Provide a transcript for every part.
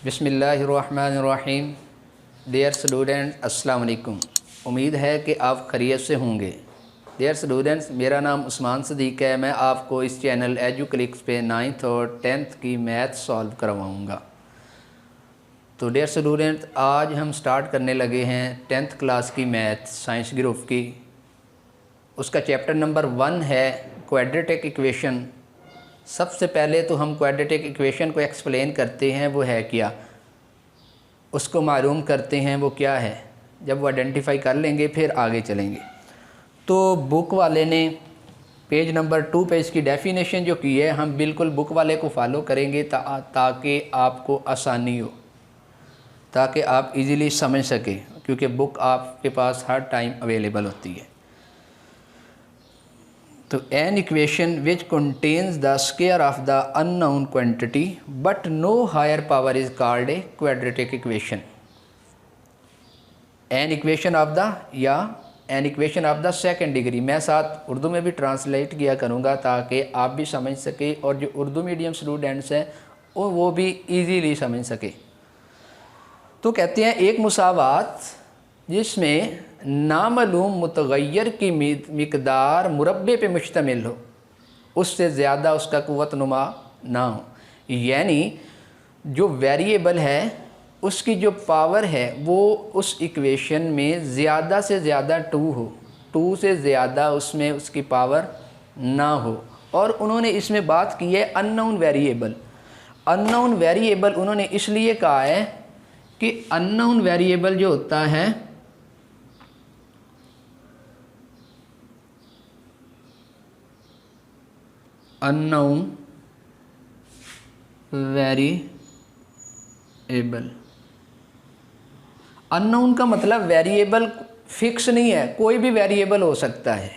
बिस्मिल्लाहिर्रहमानिर्रहीम। Dear student, अस्सलाम वालेकुम। उम्मीद है कि आप खैरियत से होंगे। डियर स्टूडेंट्स, मेरा नाम उस्मान सदीक है। मैं आपको इस चैनल एजुक्लिक्स पे 9th और 10th की मैथ सॉल्व करवाऊँगा। तो डियर स्टूडेंट, आज हम स्टार्ट करने लगे हैं 10th क्लास की मैथ साइंस ग्रुप की। उसका चैप्टर नंबर 1 है क्वाड्रेटिक इक्वेशन। सबसे पहले तो हम क्वाड्रेटिक इक्वेशन को एक्सप्लेन करते हैं, वो है क्या, उसको मालूम करते हैं वो क्या है। जब वो आइडेंटिफाई कर लेंगे फिर आगे चलेंगे। तो बुक वाले ने पेज नंबर 2 पे इसकी डेफिनेशन जो की है, हम बिल्कुल बुक वाले को फॉलो करेंगे ताकि आपको आसानी हो, ताकि आप इजीली समझ सकें, क्योंकि बुक आपके पास हर टाइम अवेलेबल होती है। तो an equation which contains the square of the unknown quantity but no higher power is called a quadratic equation. An equation of the या an equation of the second degree, मैं साथ उर्दू में भी translate किया करूँगा ताकि आप भी समझ सके और जो उर्दू मीडियम स्टूडेंट्स हैं वो भी इजीली समझ सके। तो कहते हैं एक मुसावात जिसमें नामालूम मुतगय्यर की मिकदार मुरब्बे पे मुश्तमिल हो, उससे ज़्यादा उसका क़ुव्वत नुमा ना हो। यानी जो वेरिएबल है उसकी जो पावर है वो उस इक्वेशन में ज़्यादा से ज़्यादा 2 हो, 2 से ज़्यादा उसमें उसकी पावर ना हो। और उन्होंने इसमें बात की है अननोन वेरिएबल। अननोन वेरिएबल उन्होंने इसलिए कहा है कि अननोन वेरिएबल जो होता है अननोन वेरिएबल, अननोन का मतलब वेरिएबल फिक्स नहीं है, कोई भी वेरिएबल हो सकता है।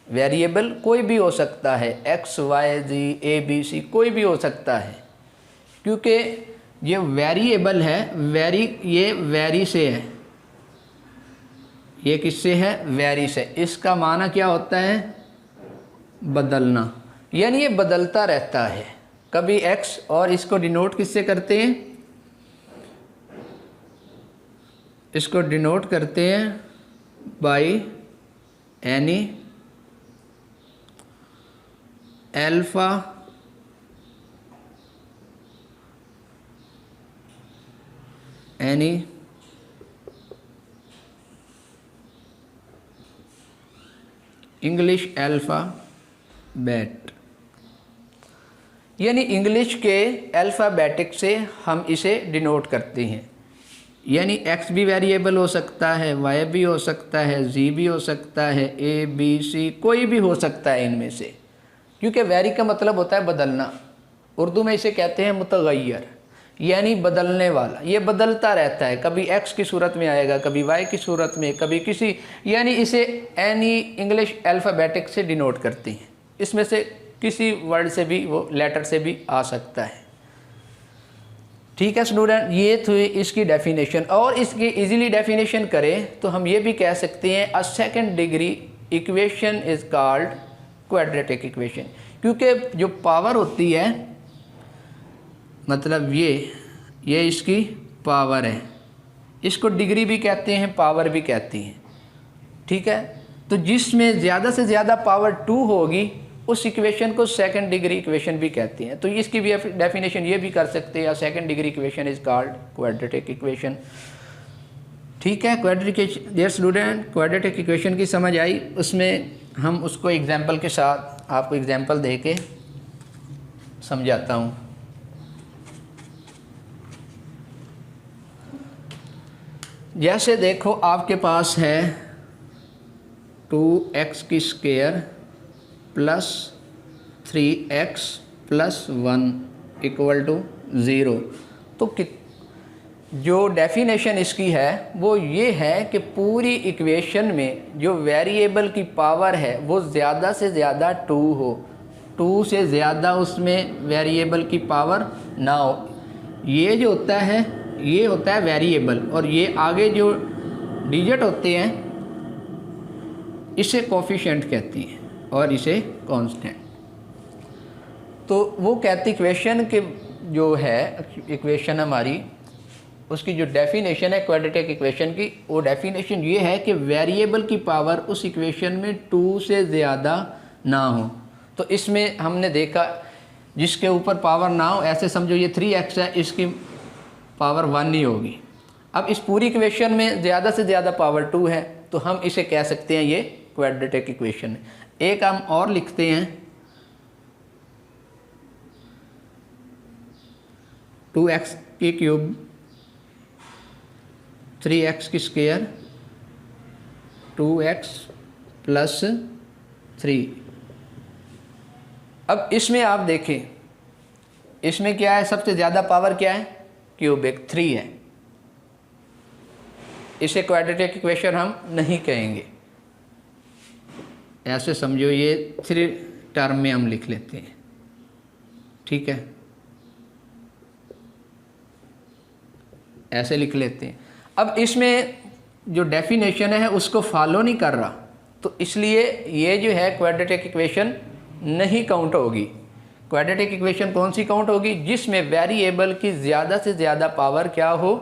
वेरिएबल कोई भी हो सकता है, X Y Z A B C कोई भी हो सकता है, क्योंकि ये वेरिएबल है। ये वेरी से है, ये किससे है, वेरी से। इसका माना क्या होता है, बदलना, यानी ये बदलता रहता है कभी एक्स। और इसको डिनोट किससे करते हैं, इसको डिनोट करते हैं by any alpha any English alphabet, यानी इंग्लिश के अल्फ़ाबेटिक से हम इसे डिनोट करते हैं। यानी एक्स भी वेरिएबल हो सकता है, वाई भी हो सकता है, जी भी हो सकता है, ए बी सी कोई भी हो सकता है इनमें से, क्योंकि वेरी का मतलब होता है बदलना। उर्दू में इसे कहते हैं मुतगय्यर, यानी बदलने वाला। ये बदलता रहता है, कभी एक्स की सूरत में आएगा, कभी वाई की सूरत में, कभी किसी, यानी इसे एनी इंग्लिश अल्फ़ाबेटिक से डिनोट करते हैं। इसमें से किसी वर्ड से भी, वो लेटर से भी आ सकता है। ठीक है स्टूडेंट, ये थी इसकी डेफिनेशन। और इसकी इजीली डेफिनेशन करें तो हम ये भी कह सकते हैं a second degree equation is called quadratic equation, क्योंकि जो पावर होती है, मतलब ये इसकी पावर है, इसको डिग्री भी कहते हैं, पावर भी कहती हैं। ठीक है, तो जिसमें ज़्यादा से ज़्यादा पावर 2 होगी उस इक्वेशन को सेकंड डिग्री इक्वेशन भी कहती हैं। तो इसकी भी डेफिनेशन ये भी कर सकते हैं, second degree equation is called quadratic equation. ठीक है, quadratic, dear student, quadratic equation की समझ आई। उसमें हम उसको एग्जाम्पल के साथ आपको एग्जाम्पल दे के समझाता हूँ। जैसे देखो, आपके पास है 2x की square plus 3x plus 1 equal to 0। तो जो डेफिनेशन इसकी है वो ये है कि पूरी इक्वेशन में जो वेरिएबल की पावर है वो ज़्यादा से ज़्यादा 2 हो, 2 से ज़्यादा उसमें वेरिएबल की पावर ना हो। ये जो होता है ये होता है वेरिएबल, और ये आगे जो डिजिट होते हैं इसे कोफिशिएंट कहते हैं और इसे कांस्टेंट। तो वो कहती इक्वेशन के जो है इक्वेशन हमारी, उसकी जो डेफिनेशन है क्वाड्रेटिक इक्वेशन की, वो डेफिनेशन ये है कि वेरिएबल की पावर उस इक्वेशन में 2 से ज़्यादा ना हो। तो इसमें हमने देखा जिसके ऊपर पावर ना हो, ऐसे समझो ये 3x है, इसकी पावर 1 ही होगी। अब इस पूरी इक्वेशन में ज़्यादा से ज़्यादा पावर 2 है, तो हम इसे कह सकते हैं ये क्वाड्रेटिक इक्वेशन है। एक हम और लिखते हैं 2x की क्यूब 3x की स्क्वायर 2x प्लस 3। अब इसमें आप देखें, इसमें क्या है, सबसे ज़्यादा पावर क्या है, क्यूबिक 3 है। इसे क्वाड्रेटिक इक्वेशन हम नहीं कहेंगे, ऐसे समझो ये 3 टर्म में हम लिख लेते हैं, ठीक है, ऐसे लिख लेते हैं। अब इसमें जो डेफिनेशन है उसको फॉलो नहीं कर रहा, तो इसलिए ये जो है क्वाड्रेटिक इक्वेशन नहीं काउंट होगी। क्वाड्रेटिक इक्वेशन कौन सी काउंट होगी, जिसमें वेरिएबल की ज़्यादा से ज़्यादा पावर क्या हो,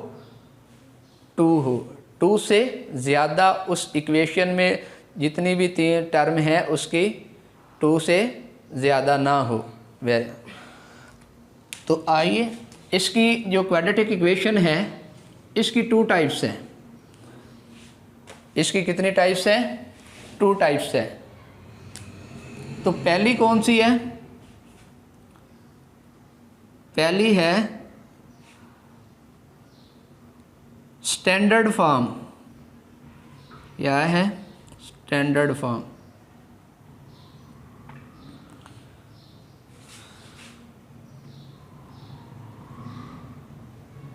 2 हो। 2 से ज़्यादा उस इक्वेशन में जितनी भी 3 टर्म है उसकी 2 से ज़्यादा ना हो। तो आइए, इसकी जो क्वाड्रेटिक इक्वेशन है इसकी 2 टाइप्स हैं। इसकी कितनी टाइप्स हैं, 2 टाइप्स हैं। तो पहली कौन सी है, पहली है स्टैंडर्ड फॉर्म। क्या है, स्टैंडर्ड फॉर्म।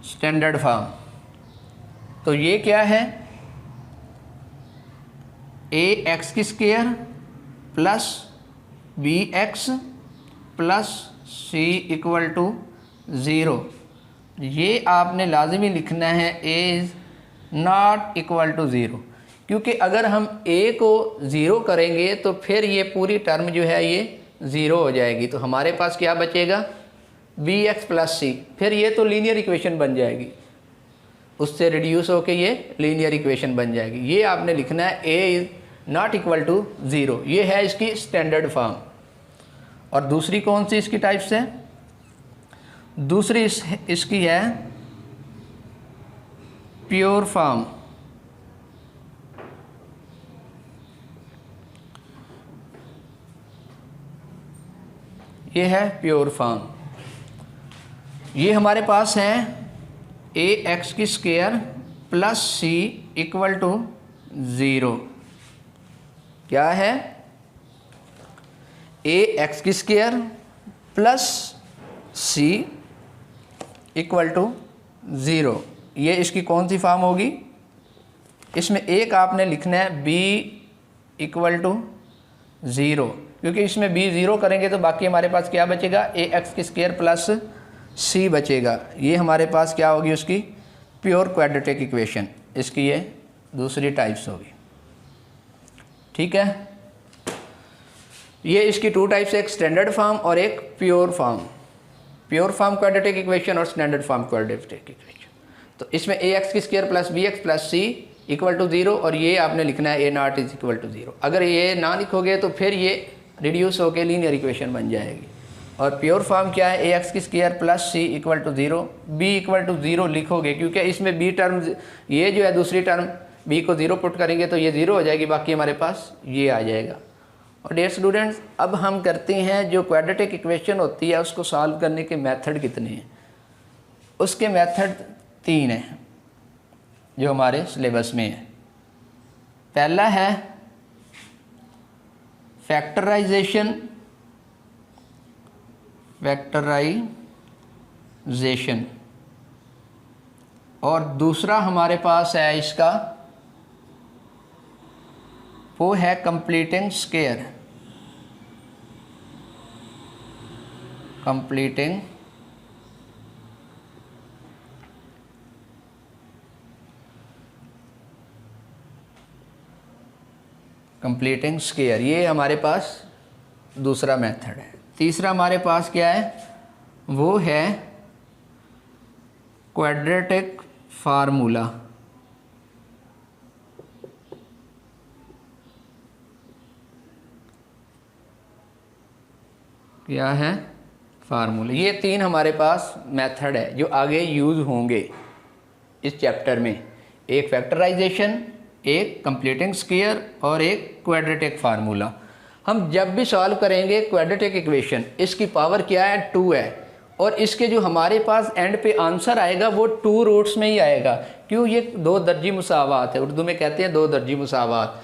स्टैंडर्ड फॉर्म तो ये क्या है, ax की square plus bx plus c equal to 0। ये आपने लाजमी लिखना है a is not equal to 0, क्योंकि अगर हम a को 0 करेंगे तो फिर ये पूरी टर्म जो है ये 0 हो जाएगी। तो हमारे पास क्या बचेगा, bx प्लस c, फिर ये तो लीनियर इक्वेशन बन जाएगी, उससे रिड्यूस होके ये लीनियर इक्वेशन बन जाएगी। ये आपने लिखना है a is not equal to 0, ये है इसकी स्टैंडर्ड फॉर्म। और दूसरी कौन सी इसकी टाइप्स है, दूसरी इसकी है प्योर फॉर्म। ये है प्योर फॉर्म। ये हमारे पास है ax की square plus c equal to 0। क्या है, ax की square plus c equal to 0। ये इसकी कौन सी फॉर्म होगी, इसमें एक आपने लिखना है b इक्वल टू 0, क्योंकि इसमें b 0 करेंगे तो बाकी हमारे पास क्या बचेगा, ax की स्क्वायर प्लस c बचेगा। ये हमारे पास क्या होगी, उसकी प्योर क्वाड्रेटिक इक्वेशन। इसकी ये दूसरी टाइप्स होगी, ठीक है। ये इसकी 2 टाइप्स है, एक स्टैंडर्ड फॉर्म और एक pure form. Pure form quadratic equation और स्टैंडर्ड फॉर्म क्वाड्रेटिक इक्वेशन। तो इसमें ax की square plus bx plus c equal to 0, और ये आपने लिखना है a not is equal to 0। अगर ये ना लिखोगे तो फिर ये रिड्यूस होकर लीनियर इक्वेशन बन जाएगी। और प्योर फॉर्म क्या है, ax की square plus c equal to 0, b equal to 0 लिखोगे, क्योंकि इसमें b टर्म, ये जो है दूसरी टर्म b को 0 पुट करेंगे तो ये 0 हो जाएगी, बाकी हमारे पास ये आ जाएगा। और डियर स्टूडेंट्स, अब हम करते हैं जो क्वाड्रेटिक इक्वेशन होती है उसको सॉल्व करने के मेथड कितने हैं। उसके मेथड 3 हैं जो हमारे सिलेबस में है। पहला है फैक्टराइजेशन, और दूसरा हमारे पास है इसका, वो है कंप्लीटिंग स्क्वायर। कंप्लीटिंग स्क्वायर, ये हमारे पास दूसरा मेथड है। तीसरा हमारे पास क्या है, वो है क्वाड्रेटिक फार्मूला। क्या है? फार्मूला। ये तीन हमारे पास मेथड है जो आगे यूज़ होंगे इस चैप्टर में। एक फैक्टराइजेशन, एक कंप्लीटिंग स्क्वायर और एक क्वाड्रेटिक फार्मूला। हम जब भी सॉल्व करेंगे क्वाड्रेटिक इक्वेशन, इसकी पावर क्या है? 2 है, और इसके जो हमारे पास एंड पे आंसर आएगा वो 2 रूट्स में ही आएगा। क्यों? ये 2 दर्जी मुसावात है, उर्दू में कहते हैं 2 दर्जी मुसावात,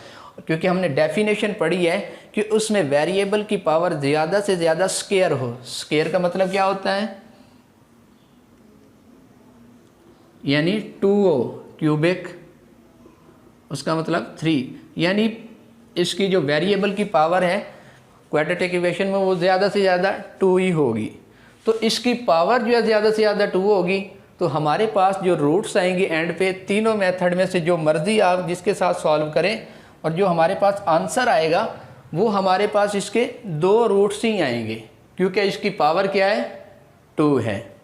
क्योंकि हमने डेफिनेशन पढ़ी है कि उसमें वेरिएबल की पावर ज़्यादा से ज़्यादा स्क्वायर हो। स्क्वायर का मतलब क्या होता है? यानी 2o क्यूबिक, उसका मतलब 3, यानी इसकी जो वेरिएबल की पावर है क्वाड्रेटिक इक्वेशन में वो ज़्यादा से ज़्यादा 2 ही होगी। तो इसकी पावर जो है ज़्यादा से ज़्यादा 2 होगी, तो हमारे पास जो रूट्स आएंगे एंड पे, तीनों मेथड में से जो मर्ज़ी आप जिसके साथ सॉल्व करें, और जो हमारे पास आंसर आएगा वो हमारे पास इसके 2 रूट्स ही आएंगे, क्योंकि इसकी पावर क्या है? 2 है।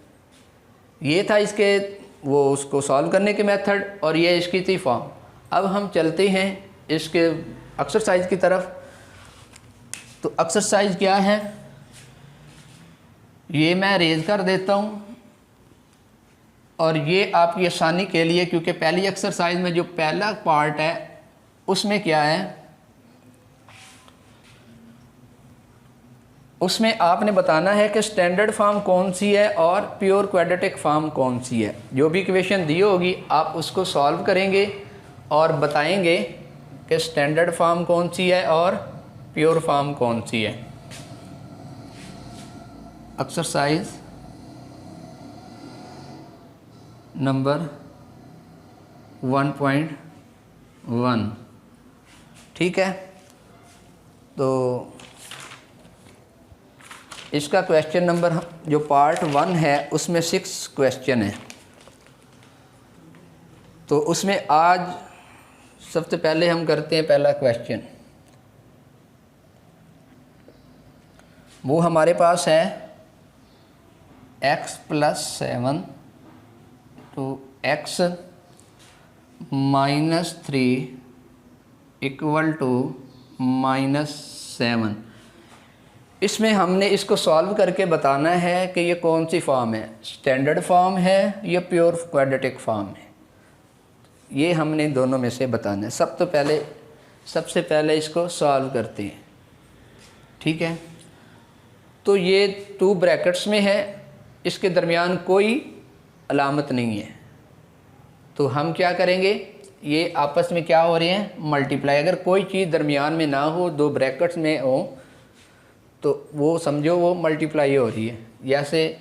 ये था इसके वो उसको सॉल्व करने के मेथड, और ये इसकी थी फॉर्म। अब हम चलते हैं इसके एक्सरसाइज की तरफ। तो एक्सरसाइज क्या है, ये मैं रेज कर देता हूँ, और ये आपकी आसानी के लिए, क्योंकि पहली एक्सरसाइज में जो पहला पार्ट है उसमें क्या है, उसमें आपने बताना है कि स्टैंडर्ड फॉर्म कौन सी है और प्योर क्वाड्रेटिक फॉर्म कौन सी है। जो भी इक्वेशन दी होगी आप उसको सॉल्व करेंगे और बताएंगे कि स्टैंडर्ड फॉर्म कौन सी है और प्योर फॉर्म कौन सी है। एक्सरसाइज नंबर 1.1, ठीक है। तो इसका क्वेश्चन नंबर जो पार्ट 1 है उसमें 6 क्वेश्चन है। तो उसमें आज सबसे पहले हम करते हैं पहला क्वेश्चन। वो हमारे पास है x + 7 to x - 3 = -7। इसमें हमने इसको सॉल्व करके बताना है कि ये कौन सी फॉर्म है, स्टैंडर्ड फॉर्म है या प्योर क्वाड्रेटिक फॉर्म है। ये हमने दोनों में से बताना है। सबसे पहले इसको सॉल्व करते हैं, ठीक है। तो ये 2 ब्रैकेट्स में है, इसके दरमियान कोई अलामत नहीं है, तो हम क्या करेंगे, ये आपस में क्या हो रहे हैं? मल्टीप्लाई। अगर कोई चीज़ दरमियान में ना हो, 2 ब्रैकेट्स में हो, तो वो समझो वो मल्टीप्लाई हो रही है। जैसे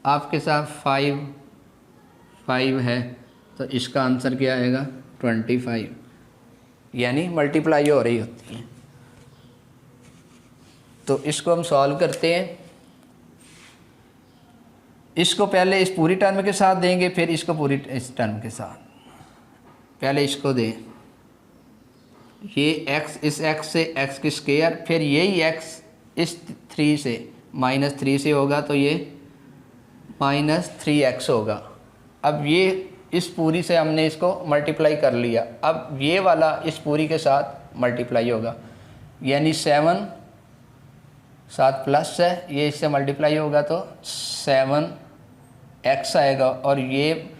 आपके साथ 5 है, तो इसका आंसर क्या आएगा? 25, यानी मल्टीप्लाई हो रही होती है। तो इसको हम सॉल्व करते हैं। इसको पहले इस पूरी टर्म के साथ देंगे, फिर इसको पूरी इस टर्म के साथ। पहले इसको दें, ये x इस x से x की स्क्वायर, फिर यही x इस 3 से -3 से होगा, तो ये -3x होगा। अब ये इस पूरी से हमने इसको मल्टीप्लाई कर लिया, अब ये वाला इस पूरी के साथ मल्टीप्लाई होगा, यानी 7 प्लस है, ये इससे मल्टीप्लाई होगा तो 7x आएगा, और ये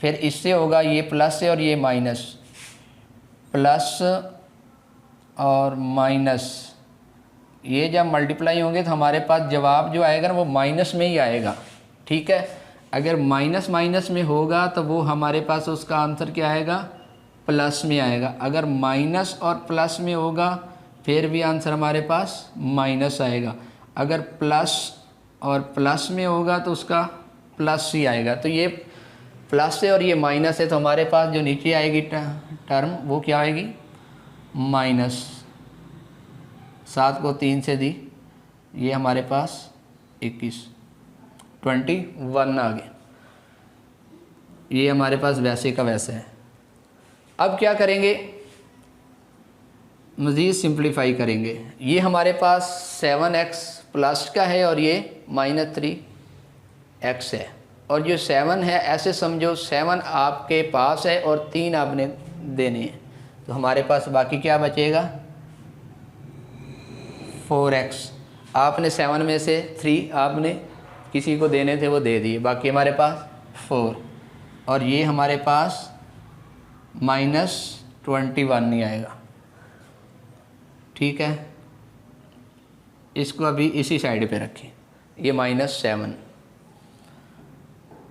फिर इससे होगा, ये प्लस है और ये माइनस, प्लस और माइनस, ये जब मल्टीप्लाई होंगे तो हमारे पास जवाब जो आएगा ना वो माइनस में ही आएगा, ठीक है। अगर माइनस माइनस में होगा तो वो हमारे पास उसका आंसर क्या आएगा? प्लस में आएगा। अगर माइनस और प्लस में होगा फिर भी आंसर हमारे पास माइनस आएगा। अगर प्लस और प्लस में होगा तो उसका प्लस ही आएगा। तो ये प्लस है और ये माइनस है, तो हमारे पास जो नीचे आएगी टर्म वो क्या आएगी? माइनस। 7 को 3 से दी, ये हमारे पास 21 आ गया। ये हमारे पास वैसे का वैसे है। अब क्या करेंगे? मज़ीद सिंप्लीफाई करेंगे। ये हमारे पास 7x प्लस का है और ये -3x है। और जो 7 है ऐसे समझो 7 आपके पास है और 3 आपने देने हैं, तो हमारे पास बाकी क्या बचेगा 4x। आपने 7 में से 3 आपने किसी को देने थे वो दे दिए, बाकी हमारे पास 4 और ये हमारे पास -21 नहीं आएगा। ठीक है, इसको अभी इसी साइड पे रखें, ये -7।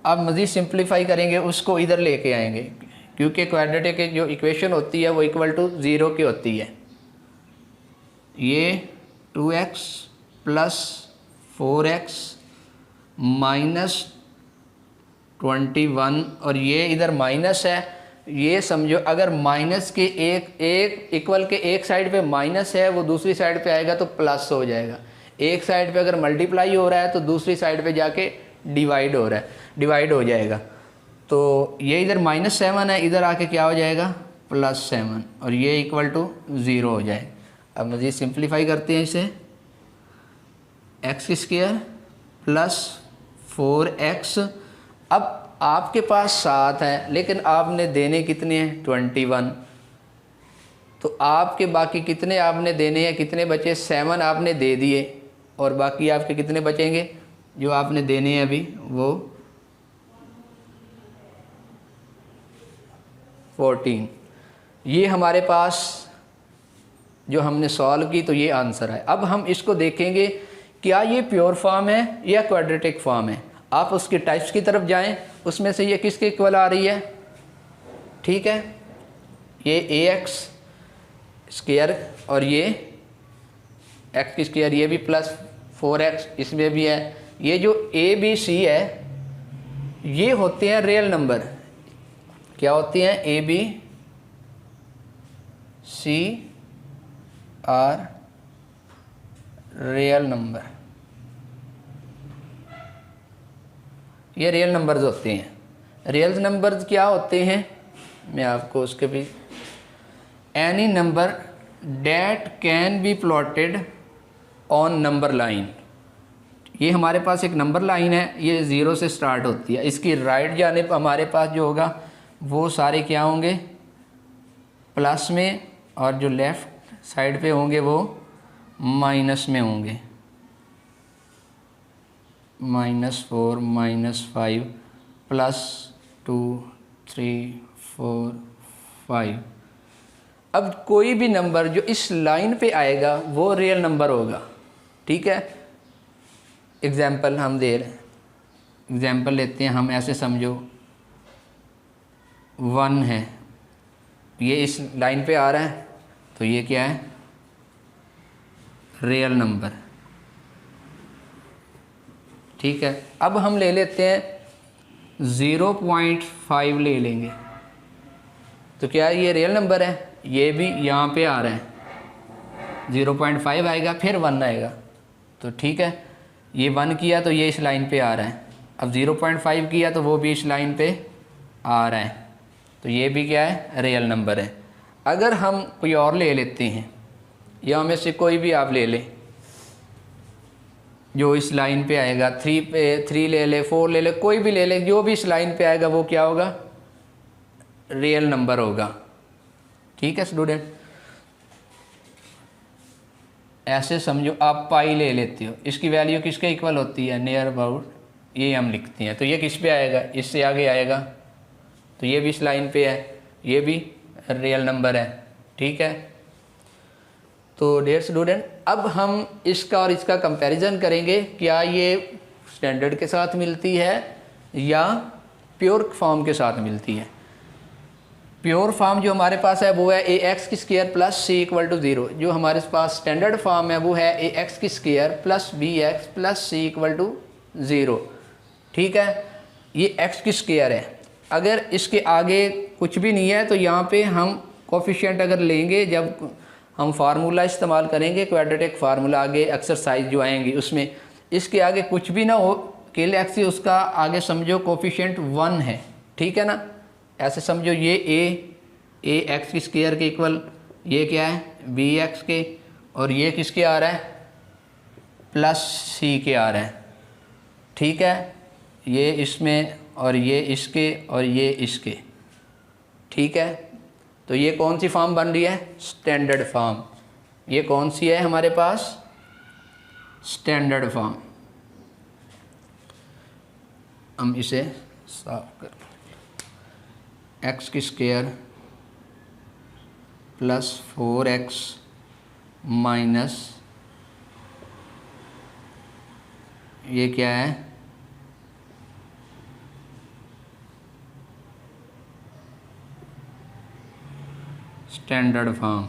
अब मज़ीद सिंप्लीफाई करेंगे, उसको इधर लेके आएंगे क्योंकि क्वाड्रेटिक की जो इक्वेशन होती है वो इक्वल टू 0 की होती है। ये 2x + 4x -21 और ये इधर माइनस है। ये समझो अगर माइनस के एक इक्वल के एक साइड पे माइनस है वो दूसरी साइड पे आएगा तो प्लस हो जाएगा। एक साइड पे अगर मल्टीप्लाई हो रहा है तो दूसरी साइड पे जाके डिवाइड हो रहा है, डिवाइड हो जाएगा। तो ये इधर -7 है, इधर आके क्या हो जाएगा +7 और ये इक्वल टू 0 हो जाए। अब मज़ीद सिंप्लीफाई करते हैं इसे, x² + 4x। अब आपके पास 7 है लेकिन आपने देने कितने हैं 21, तो आपके बाकी कितने आपने देने हैं, कितने बचे 7 आपने दे दिए और बाकी आपके कितने बचेंगे जो आपने देने हैं अभी वो 14। ये हमारे पास जो हमने सॉल्व की तो ये आंसर है। अब हम इसको देखेंगे क्या ये प्योर फॉर्म है या क्वाड्रेटिक फॉर्म है। आप उसके टाइप्स की तरफ जाएं, उसमें से ये किसके इक्वल आ रही है। ठीक है, ये ax² और ये x², ये भी +4x इसमें भी है। ये जो a b c है ये होते हैं रियल नंबर। क्या होती हैं a b c are real number, ये रियल नंबर्स होते हैं। रियल नंबर्स क्या होते हैं मैं आपको उसके भी, any number that can be plotted on number line. ये हमारे पास एक नंबर लाइन है, ये 0 से स्टार्ट होती है। इसकी राइट जानिब हमारे पास जो होगा वो सारे क्या होंगे प्लस में और जो लेफ़्ट साइड पे होंगे वो माइनस में होंगे, -4 -5 +2 3 4 5। अब कोई भी नंबर जो इस लाइन पे आएगा वो रियल नंबर होगा। ठीक है, एग्जाम्पल हम दे रहे हैं, एग्जाम्पल लेते हैं हम, ऐसे समझो 1 है, ये इस लाइन पे आ रहा है तो ये क्या है रियल नंबर। ठीक है, अब हम ले लेते हैं 0.5 ले लेंगे तो क्या ये रियल नंबर है, ये भी यहाँ पे आ रहा है 0.5 आएगा फिर 1 आएगा। तो ठीक है, ये 1 किया तो ये इस लाइन पे आ रहा है, अब 0.5 किया तो वो भी इस लाइन पे आ रहा है, तो ये भी क्या है रियल नंबर है। अगर हम कोई और ले लेते हैं, या में से कोई भी आप ले लें जो इस लाइन पे आएगा, 3 ले ले 4 ले ले, कोई भी ले ले, जो भी इस लाइन पे आएगा वो क्या होगा रियल नंबर होगा। ठीक है स्टूडेंट, ऐसे समझो आप पाई ले लेते हो, इसकी वैल्यू किसके इक्वल होती है नियर अबाउट, ये हम लिखते हैं, तो ये किस पे आएगा इससे आगे आएगा, तो ये भी इस लाइन पे है, ये भी रियल नंबर है। ठीक है, तो डियर स्टूडेंट अब हम इसका और इसका कंपैरिजन करेंगे, क्या ये स्टैंडर्ड के साथ मिलती है या प्योर फॉर्म के साथ मिलती है। प्योर फॉर्म जो हमारे पास है वो है ax² + c = 0। जो हमारे पास स्टैंडर्ड फॉर्म है वो है ax² + bx + c = 0। ठीक है, ये x² है, अगर इसके आगे कुछ भी नहीं है तो यहाँ पे हम कोफिशिएंट अगर लेंगे, जब हम फार्मूला इस्तेमाल करेंगे क्वाड्रेटिक फार्मूला, आगे एक्सरसाइज जो आएंगी उसमें इसके आगे कुछ भी ना हो, केले एक्स उसका आगे समझो कोफिशिएंट 1 है। ठीक है ना, ऐसे समझो ये a x² के इक्वल, ये क्या है bx के, और ये किसके आ रहा है +c के आ रहा है। ठीक है, ये इसमें और ये इसके और ये इसके, ठीक है। तो ये कौन सी फॉर्म बन रही है? Standard form. ये कौन सी है हमारे पास? Standard form. हम इसे साफ कर, एक्स की स्क्वायर प्लस 4x माइनस ये क्या है? Standard form.